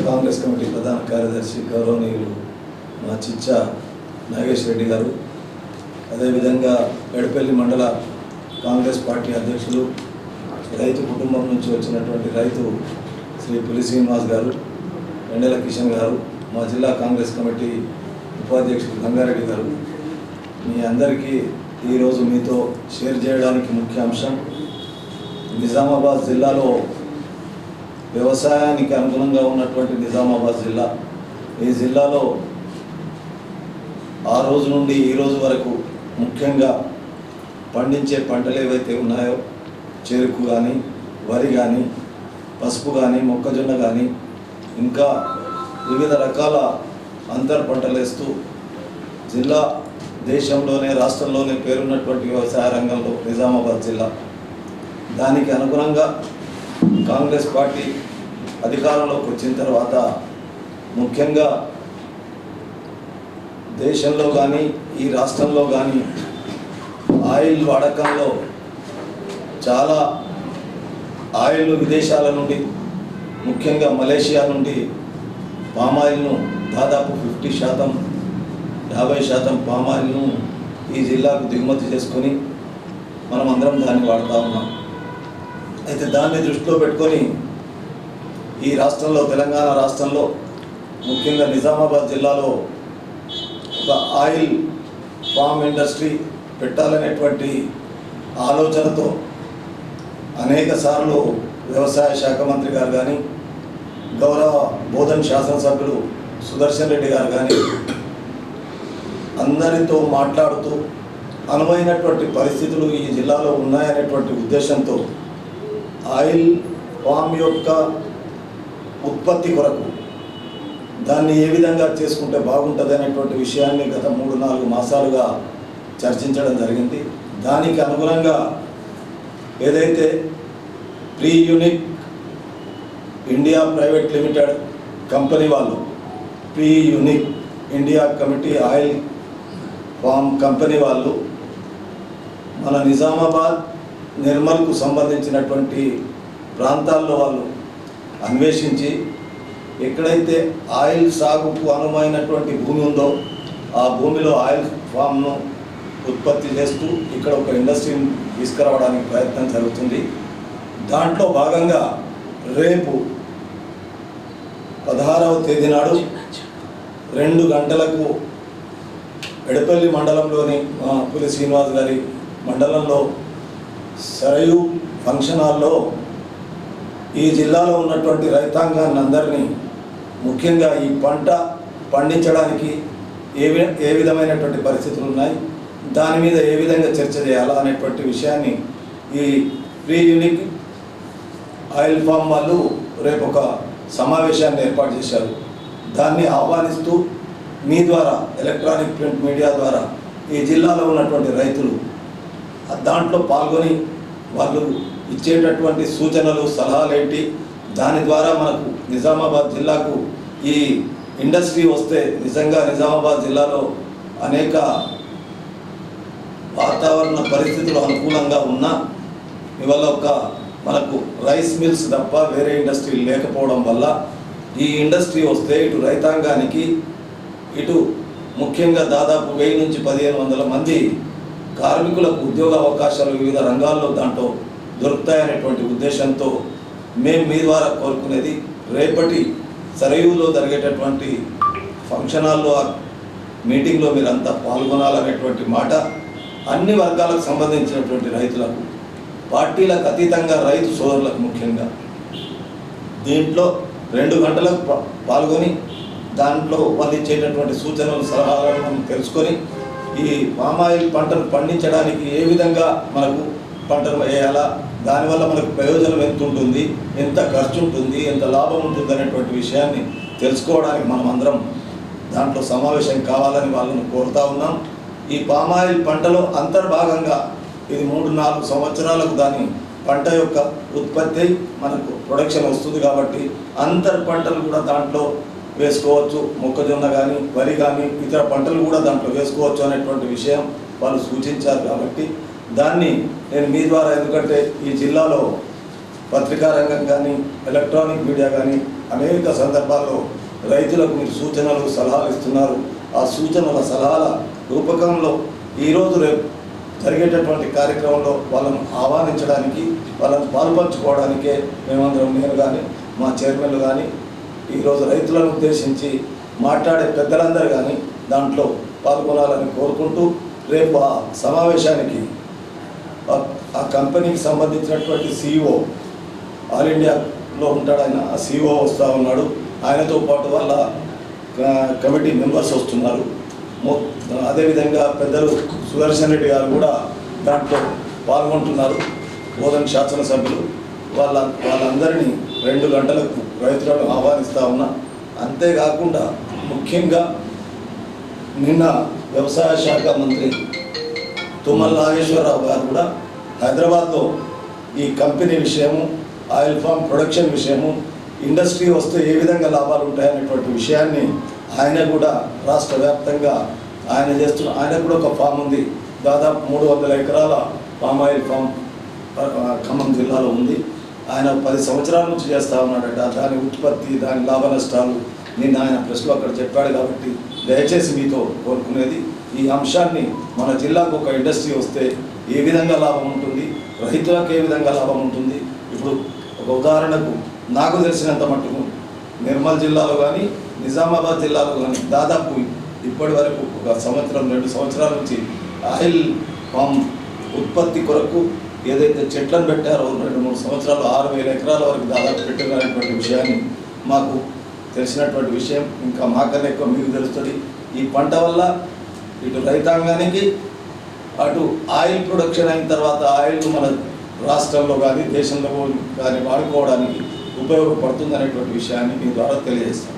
Congress committee ప్రధాన కార్యదర్శి గౌరవనీయులు మా చిచ్చా నాగేష్ రెడ్డి గారు, అదేవిధంగా ఎడపల్లి మండల కాంగ్రెస్ పార్టీ అధ్యక్షులు, రైతు కుటుంబం నుంచి వచ్చినటువంటి రైతు శ్రీ పులి శ్రీనివాస్ గారు, వెండెల కిషన్ గారు, మా జిల్లా కాంగ్రెస్ కమిటీ ఉపాధ్యక్షుడు గంగారెడ్డి గారు, మీ అందరికీ ఈరోజు మీతో షేర్ చేయడానికి ముఖ్య అంశం నిజామాబాద్ జిల్లాలో వ్యవసాయానికి అనుగుణంగా ఉన్నటువంటి నిజామాబాద్ జిల్లా. ఈ జిల్లాలో ఆ రోజు నుండి ఈ రోజు వరకు ముఖ్యంగా పండించే పంటలు ఏవైతే ఉన్నాయో, చెరుకు కానీ, వరి కానీ, పసుపు కానీ, మొక్కజొన్న కానీ, ఇంకా వివిధ రకాల అంతర్ పంటలు వేస్తూ జిల్లా దేశంలోనే రాష్ట్రంలోనే పేరున్నటువంటి వ్యవసాయ రంగంలో నిజామాబాద్ జిల్లా. దానికి అనుగుణంగా కాంగ్రెస్ పార్టీ అధికారంలోకి వచ్చిన తర్వాత ముఖ్యంగా దేశంలో కానీ ఈ రాష్ట్రంలో కానీ ఆయిల్ వాడకంలో చాలా ఆయిల్ విదేశాల నుండి, ముఖ్యంగా మలేషియా నుండి పామాయిల్ను దాదాపు 50% పామాయిల్ను ఈ జిల్లాకు దిగుమతి చేసుకొని మనం అందరం దాన్ని వాడుతూ ఉన్నాం. అయితే దాన్ని దృష్టిలో పెట్టుకొని ఈ రాష్ట్రంలో, తెలంగాణ రాష్ట్రంలో, ముఖ్యంగా నిజామాబాద్ జిల్లాలో ఒక ఆయిల్ ఫామ్ ఇండస్ట్రీ పెట్టాలనేటువంటి ఆలోచనతో అనేక సార్లు వ్యవసాయ శాఖ మంత్రి గారు కానీ, గౌరవ బోధన్ శాసనసభ్యులు సుదర్శన్ రెడ్డి గారు కానీ అందరితో మాట్లాడుతూ అనువైనటువంటి పరిస్థితులు ఈ జిల్లాలో ఉన్నాయనేటువంటి ఉద్దేశంతో ఆయిల్ ఫామ్ యొక్క ఉత్పత్తి కొరకు దాన్ని ఏ విధంగా చేసుకుంటే బాగుంటుంది అనేటువంటి విషయాన్ని గత 3-4 మాసాలుగా చర్చించడం జరిగింది. దానికి అనుగుణంగా ఏదైతే pre unique India private limited company వాళ్ళు, pre unique India committee oil palm company వాళ్ళు మన నిజామాబాద్, నిర్మల్కు సంబంధించినటువంటి ప్రాంతాల్లో వాళ్ళు అన్వేషించి ఎక్కడైతే ఆయిల్ సాగుకు అనువైనటువంటి భూమి ఉందో ఆ భూమిలో ఆయిల్ ఫామ్ను ఉత్పత్తి చేస్తూ ఇక్కడ ఒక ఇండస్ట్రీని తీసుకురావడానికి ప్రయత్నం జరుగుతుంది. దాంట్లో భాగంగా రేపు 16వ తేదీ నాడు 2 గంటలకు ఎడపల్లి మండలంలోని పులి శ్రీనివాస్ గారి మండలంలో సరయు ఫంక్షన్ హాల్లో ఈ జిల్లాలో ఉన్నటువంటి రైతాంగాన్ని అందరినీ, ముఖ్యంగా ఈ పంట పండించడానికి ఏ విధమైనటువంటి పరిస్థితులు ఉన్నాయి, దాని మీద ఏ విధంగా చర్చ చేయాలా అనేటువంటి విషయాన్ని ఈ ప్రీ యూనిక్ ఆయిల్ ఫామ్ వాళ్ళు రేపు ఒక సమావేశాన్ని ఏర్పాటు చేశారు. దాన్ని ఆహ్వానిస్తూ మీ ద్వారా, ఎలక్ట్రానిక్ ప్రింట్ మీడియా ద్వారా ఈ జిల్లాలో ఉన్నటువంటి రైతులు దాంట్లో పాల్గొని వాళ్ళు ఇచ్చేటటువంటి సూచనలు, సలహాలు ఏంటి, దాని ద్వారా మనకు నిజామాబాద్ జిల్లాకు ఈ ఇండస్ట్రీ వస్తే నిజంగా నిజామాబాద్ జిల్లాలో అనేక వాతావరణ పరిస్థితులు అనుకూలంగా ఉన్నా ఇవాళ మనకు రైస్ మిల్స్ తప్ప వేరే ఇండస్ట్రీ లేకపోవడం వల్ల ఈ ఇండస్ట్రీ వస్తే ఇటు రైతాంగానికి, ఇటు ముఖ్యంగా దాదాపు 1000 నుంచి 1500 మంది కార్మికులకు ఉద్యోగ అవకాశాలు వివిధ రంగాల్లో దాంట్లో దొరుకుతాయనేటువంటి ఉద్దేశంతో మేము మీ ద్వారా కోరుకునేది, రేపటి సరయులో జరిగేటటువంటి ఫంక్షన్ హాల్లో మీటింగ్లో మీరంతా పాల్గొనాలనేటువంటి మాట అన్ని వర్గాలకు సంబంధించినటువంటి రైతులకు, పార్టీలకు అతీతంగా రైతు సోదరులకు ముఖ్యంగా దీంట్లో 2 గంటలకు పాల్గొని దాంట్లో వాళ్ళు ఇచ్చేటటువంటి సూచనలు, సలహాలను మనం తెలుసుకొని ఈ పామాయిల్ పంటను పండించడానికి ఏ విధంగా మనకు పంటను వేయాలా, దానివల్ల మనకు ప్రయోజనం ఎంత ఉంటుంది, ఎంత ఖర్చు ఉంటుంది, ఎంత లాభం ఉంటుంది అనేటువంటి విషయాన్ని తెలుసుకోవడానికి మనం అందరం దాంట్లో సమావేశం కావాలని వాళ్ళని కోరుతా ఉన్నాం. ఈ పామాయిల్ పంటలో అంతర్భాగంగా ఇది 3-4 సంవత్సరాలకు దాని పంట యొక్క ఉత్పత్తి మనకు ప్రొడక్షన్ వస్తుంది కాబట్టి అంతర్ పంటలు కూడా దాంట్లో వేసుకోవచ్చు. మొక్కజొన్న కానీ, వరి కానీ, ఇతర పంటలు కూడా దాంట్లో వేసుకోవచ్చు అనేటువంటి విషయం వాళ్ళు సూచించారు. కాబట్టి దాన్ని నేను మీ ద్వారా, ఎందుకంటే ఈ జిల్లాలో పత్రికా రంగం కానీ, ఎలక్ట్రానిక్ మీడియా కానీ అనేక సందర్భాల్లో రైతులకు మీరు సూచనలు సలహాలు ఇస్తున్నారు. ఆ సూచనల సలహాల రూపకంలో ఈరోజు రేపు జరిగేటటువంటి కార్యక్రమంలో వాళ్ళను ఆహ్వానించడానికి, వాళ్ళను పాల్పంచుకోవడానికే మేమందరం, నేను కానీ మా చైర్మన్లు కానీ, ఈరోజు రైతులను ఉద్దేశించి మాట్లాడే పెద్దలందరూ కానీ దాంట్లో పాల్గొనాలని కోరుకుంటూ, రేపు ఆ సమావేశానికి ఆ కంపెనీకి సంబంధించినటువంటి CEO ఆల్ ఇండియాలో ఉంటాడు ఆయన, ఆ CEO వస్తూ ఉన్నాడు. ఆయనతో పాటు వాళ్ళ కమిటీ మెంబర్స్ వస్తున్నారు. అదేవిధంగా పెద్దలు సుదర్శన్ రెడ్డి గారు కూడా దాంట్లో పాల్గొంటున్నారు, బోధన శాసనసభ్యులు. వాళ్ళందరినీ 2 గంటలకు రైతులను ఆహ్వానిస్తూ ఉన్నా. అంతేకాకుండా ముఖ్యంగా నిన్న వ్యవసాయ శాఖ మంత్రి తుమ్మల నాగేశ్వరరావు గారు కూడా హైదరాబాద్లో ఈ కంపెనీ విషయము, ఆయిల్ ఫామ్ ప్రొడక్షన్ విషయము, ఇండస్ట్రీ వస్తే ఏ విధంగా లాభాలు ఉంటాయనేటువంటి విషయాన్ని ఆయన కూడా రాష్ట్ర వ్యాప్తంగా ఆయన కూడా ఒక ఫామ్ ఉంది. దాదాపు 300 ఎకరాల పామ్ ఆయిల్ ఫామ్ ఖమ్మం జిల్లాలో ఉంది. ఆయన 10 సంవత్సరాల నుంచి చేస్తూ ఉన్నాడట. దాని ఉత్పత్తి, దాని లాభ నష్టాలు నిన్న ఆయన ప్రెస్లో అక్కడ చెప్పాడు. కాబట్టి దయచేసి మీతో కోరుకునేది, ఈ అంశాన్ని మన జిల్లాకు ఒక ఇండస్ట్రీ వస్తే ఏ విధంగా లాభం ఉంటుంది, రైతులకు ఏ విధంగా లాభం ఉంటుంది. ఇప్పుడు ఒక ఉదాహరణకు నాకు తెలిసినంత మట్టుకు నిర్మల్ జిల్లాలో కానీ, నిజామాబాద్ జిల్లాలో కానీ దాదాపు ఇప్పటి వరకు ఒక 2 సంవత్సరాల నుంచి ఆయిల్ పామ్ ఉత్పత్తి కొరకు ఏదైతే చెట్లను పెట్టారో 2-3 సంవత్సరాలు 6,000 ఎకరాల వరకు దాదాపు పెట్టినటువంటి విషయాన్ని మాకు తెలిసినటువంటి విషయం. ఇంకా మాకన్నా ఎక్కువ మీకు తెలుస్తుంది. ఈ పంట వల్ల ఇటు రైతాంగానికి, అటు ఆయిల్ ప్రొడక్షన్ అయిన తర్వాత ఆయిల్ మన రాష్ట్రంలో కానీ దేశంలో కానీ వాడుకోవడానికి ఉపయోగపడుతుంది అనేటువంటి విషయాన్ని మీ ద్వారా తెలియజేస్తాం.